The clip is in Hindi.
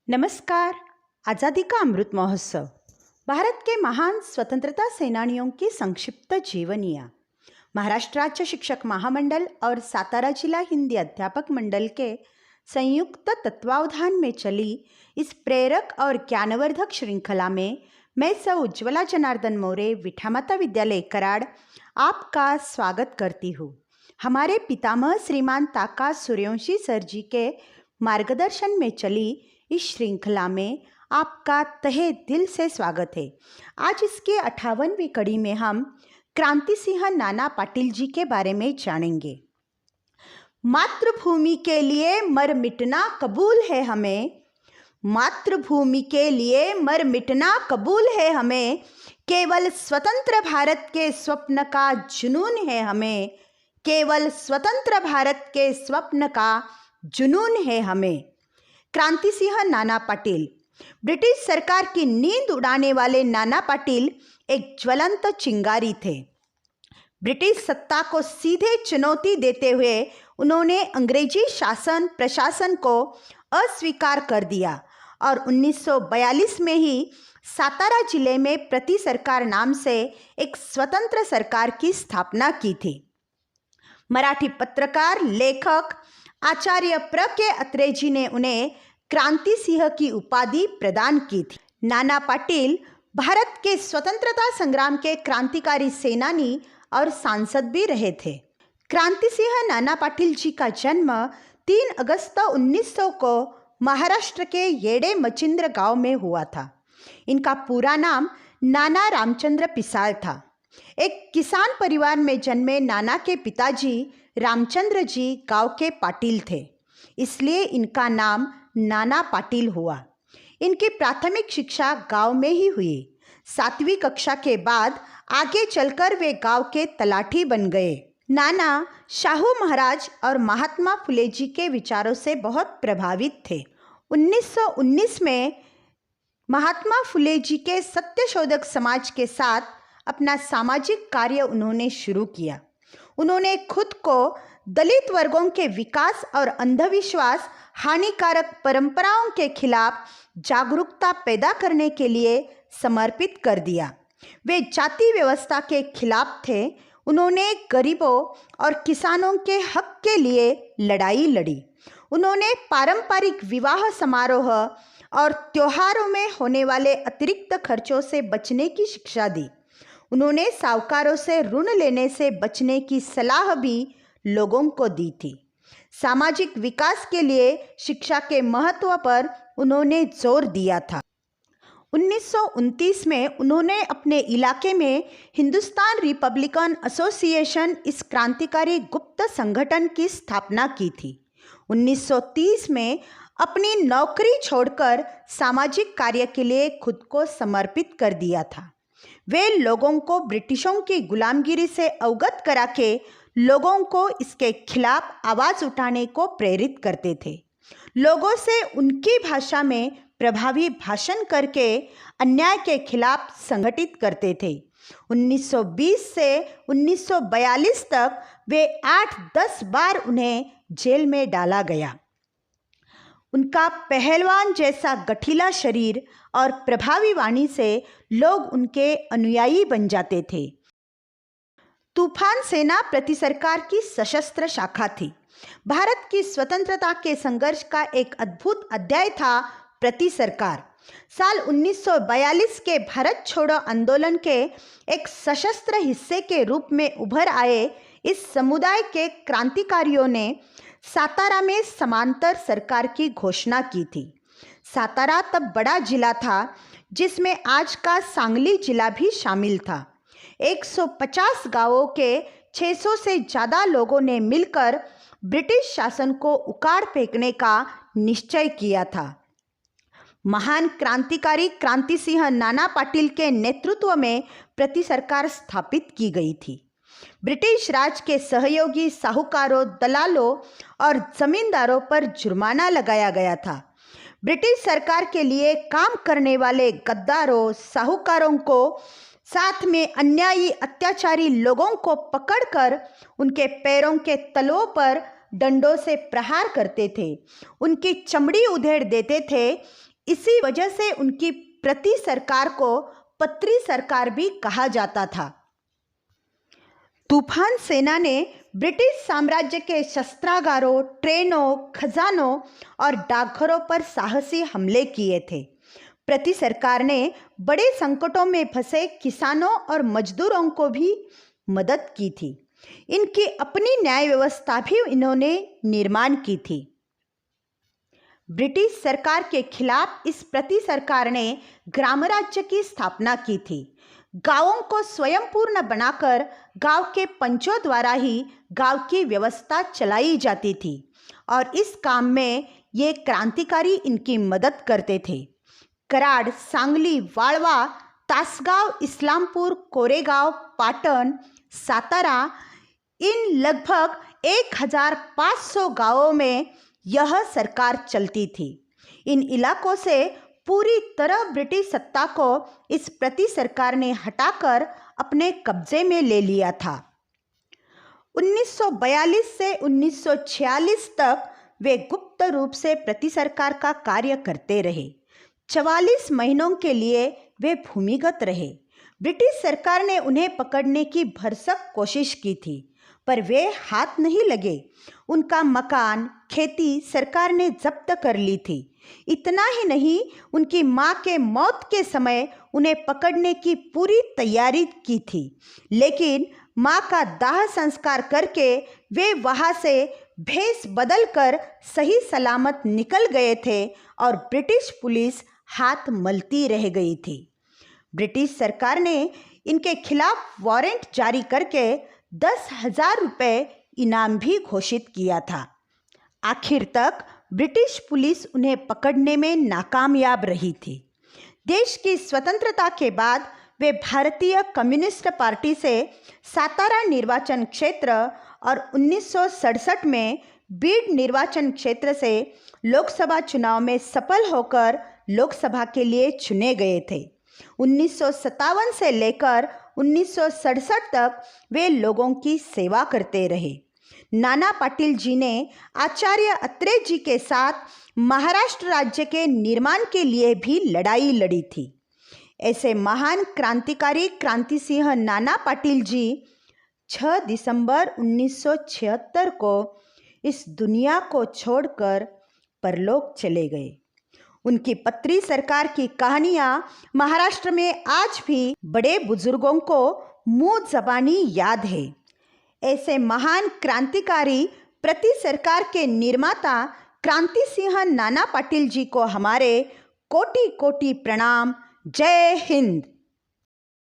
नमस्कार। आज़ादी का अमृत महोत्सव, भारत के महान स्वतंत्रता सेनानियों की संक्षिप्त जीवनियाँ। महाराष्ट्र राज्य शिक्षक महामंडल और सातारा जिला हिंदी अध्यापक मंडल के संयुक्त तत्वावधान में चली इस प्रेरक और ज्ञानवर्धक श्रृंखला में मैं सौ उज्ज्वला जनार्दन मोरे, विठामाता विद्यालय कराड़ आपका स्वागत करती हूँ। हमारे पितामह श्रीमान ताका सूर्यवंशी सर जी के मार्गदर्शन में चली इस श्रृंखला में आपका तहे दिल से स्वागत है। आज इसके 58वीं कड़ी में हम क्रांति सिंह नाना पाटिल जी के बारे में जानेंगे। मातृभूमि के लिए मर मिटना कबूल है हमें, मातृभूमि के लिए मर मिटना कबूल है हमें, केवल स्वतंत्र भारत के स्वप्न का जुनून है हमें, केवल स्वतंत्र भारत के स्वप्न का जुनून है हमें। क्रांति सिंह नाना पाटिल। ब्रिटिश सरकार की नींद उड़ाने वाले नाना पाटिल एक ज्वलंत चिंगारी थे। ब्रिटिश सत्ता को सीधे चुनौती देते हुए उन्होंने अंग्रेजी शासन प्रशासन को अस्वीकार कर दिया और 1942 में ही सातारा जिले में प्रति सरकार नाम से एक स्वतंत्र सरकार की स्थापना की थी। मराठी पत्रकार लेखक आचार्य प्र के अत्रे जी ने उन्हें क्रांति सिंह की उपाधि प्रदान की थी। नाना पाटिल भारत के स्वतंत्रता संग्राम के क्रांतिकारी सेनानी और सांसद भी रहे थे। क्रांति सिंह नाना पाटिल जी का जन्म 3 अगस्त 1900 को महाराष्ट्र के येड़े मचिंद्र गांव में हुआ था। इनका पूरा नाम नाना रामचंद्र पिसाळ था। एक किसान परिवार में जन्मे नाना के पिताजी रामचंद्र जी गांव के पाटिल थे, इसलिए इनका नाम नाना पाटिल हुआ। इनकी प्राथमिक शिक्षा गांव में ही हुई। 7वीं कक्षा के बाद आगे चलकर वे गांव के तलाठी बन गए। नाना शाहू महाराज और महात्मा फुले जी के विचारों से बहुत प्रभावित थे। 1919 में महात्मा फुले जी के सत्यशोधक समाज के साथ अपना सामाजिक कार्य उन्होंने शुरू किया। उन्होंने खुद को दलित वर्गों के विकास और अंधविश्वास, हानिकारक परंपराओं के खिलाफ जागरूकता पैदा करने के लिए समर्पित कर दिया। वे जाति व्यवस्था के खिलाफ थे। उन्होंने गरीबों और किसानों के हक के लिए लड़ाई लड़ी। उन्होंने पारंपरिक विवाह समारोह और त्योहारों में होने वाले अतिरिक्त खर्चों से बचने की शिक्षा दी। उन्होंने साहूकारों से ऋण लेने से बचने की सलाह भी लोगों को दी थी। सामाजिक विकास के लिए शिक्षा के महत्व पर उन्होंने जोर दिया था। 1929 में उन्होंने अपने इलाके में हिंदुस्तान रिपब्लिकन एसोसिएशन इस क्रांतिकारी गुप्त संगठन की स्थापना की थी। 1930 में अपनी नौकरी छोड़कर सामाजिक कार्य के लिए खुद को समर्पित कर दिया था। वे लोगों को ब्रिटिशों की गुलामगिरी से अवगत करा के लोगों को इसके खिलाफ आवाज़ उठाने को प्रेरित करते थे। लोगों से उनकी भाषा में प्रभावी भाषण करके अन्याय के खिलाफ संगठित करते थे। 1920 से 1942 तक वे 8-10 बार उन्हें जेल में डाला गया। उनका पहलवान जैसा गठीला शरीर और प्रभावी वाणी से लोग उनके अनुयायी बन जाते थे। तूफान सेना प्रति सरकार की सशस्त्र शाखा थी। भारत की स्वतंत्रता के संघर्ष का एक अद्भुत अध्याय था प्रति सरकार। साल 1942 के भारत छोड़ो आंदोलन के एक सशस्त्र हिस्से के रूप में उभर आए इस समुदाय के क्रांतिकारियों ने सातारा में समांतर सरकार की घोषणा की थी। सातारा तब बड़ा जिला था जिसमें आज का सांगली जिला भी शामिल था। 150 गांवों के 600 से ज़्यादा लोगों ने मिलकर ब्रिटिश शासन को उखाड़ फेंकने का निश्चय किया था। महान क्रांतिकारी क्रांति सिंह नाना पाटिल के नेतृत्व में प्रति सरकार स्थापित की गई थी। ब्रिटिश राज के सहयोगी साहूकारों, दलालों और जमींदारों पर जुर्माना लगाया गया था। ब्रिटिश सरकार के लिए काम करने वाले गद्दारों, साहूकारों को साथ में अन्यायी अत्याचारी लोगों को पकड़कर उनके पैरों के तलवों पर डंडों से प्रहार करते थे, उनकी चमड़ी उधेड़ देते थे। इसी वजह से उनकी प्रति सरकार को पत्री सरकार भी कहा जाता था। तूफान सेना ने ब्रिटिश साम्राज्य के शस्त्रागारों, ट्रेनों, खजानों और डाकघरों पर साहसी हमले किए थे। प्रति सरकार ने बड़े संकटों में फंसे किसानों और मजदूरों को भी मदद की थी। इनकी अपनी न्याय व्यवस्था भी इन्होंने निर्माण की थी। ब्रिटिश सरकार के खिलाफ इस प्रति सरकार ने ग्राम राज्य की स्थापना की थी। गांवों को स्वयंपूर्ण बनाकर गांव के पंचों द्वारा ही गांव की व्यवस्था चलाई जाती थी और इस काम में ये क्रांतिकारी इनकी मदद करते थे। कराड़, सांगली, वाळवा, तासगांव, इस्लामपुर, कोरेगांव, पाटण, सातारा, इन लगभग 1500 गांवों में यह सरकार चलती थी। इन इलाकों से पूरी तरह ब्रिटिश सत्ता को इस प्रति सरकार ने हटाकर अपने कब्जे में ले लिया था। 1942 से 1946 तक वे गुप्त रूप से प्रति सरकार का कार्य करते रहे। 44 महीनों के लिए वे भूमिगत रहे। ब्रिटिश सरकार ने उन्हें पकड़ने की भरसक कोशिश की थी, पर वे हाथ नहीं लगे। उनका मकान, खेती सरकार ने जब्त कर ली थी। इतना ही नहीं, उनकी मां के मौत के समय उन्हें पकड़ने की पूरी तैयारी की थी, लेकिन मां का दाह संस्कार करके वे वहां से भेष बदलकर सही सलामत निकल गए थे और ब्रिटिश पुलिस हाथ मलती रह गई थी। ब्रिटिश सरकार ने इनके खिलाफ वारंट जारी करके 10,000 रुपये इनाम भी घोषित किया था। आखिर तक ब्रिटिश पुलिस उन्हें पकड़ने में नाकामयाब रही थी। देश की स्वतंत्रता के बाद वे भारतीय कम्युनिस्ट पार्टी से सातारा निर्वाचन क्षेत्र और 1967 में बीड निर्वाचन क्षेत्र से लोकसभा चुनाव में सफल होकर लोकसभा के लिए चुने गए थे। 1957 से लेकर 1967 तक वे लोगों की सेवा करते रहे। नाना पाटिल जी ने आचार्य अत्रे जी के साथ महाराष्ट्र राज्य के निर्माण के लिए भी लड़ाई लड़ी थी। ऐसे महान क्रांतिकारी क्रांति सिंह नाना पाटिल जी 6 दिसंबर 1976 को इस दुनिया को छोड़कर परलोक चले गए। उनकी पत्री सरकार की कहानियां महाराष्ट्र में आज भी बड़े बुजुर्गों को मुंह ज़बानी याद है। ऐसे महान क्रांतिकारी प्रति सरकार के निर्माता क्रांति सिंह नाना पाटिल जी को हमारे कोटि कोटि प्रणाम। जय हिंद।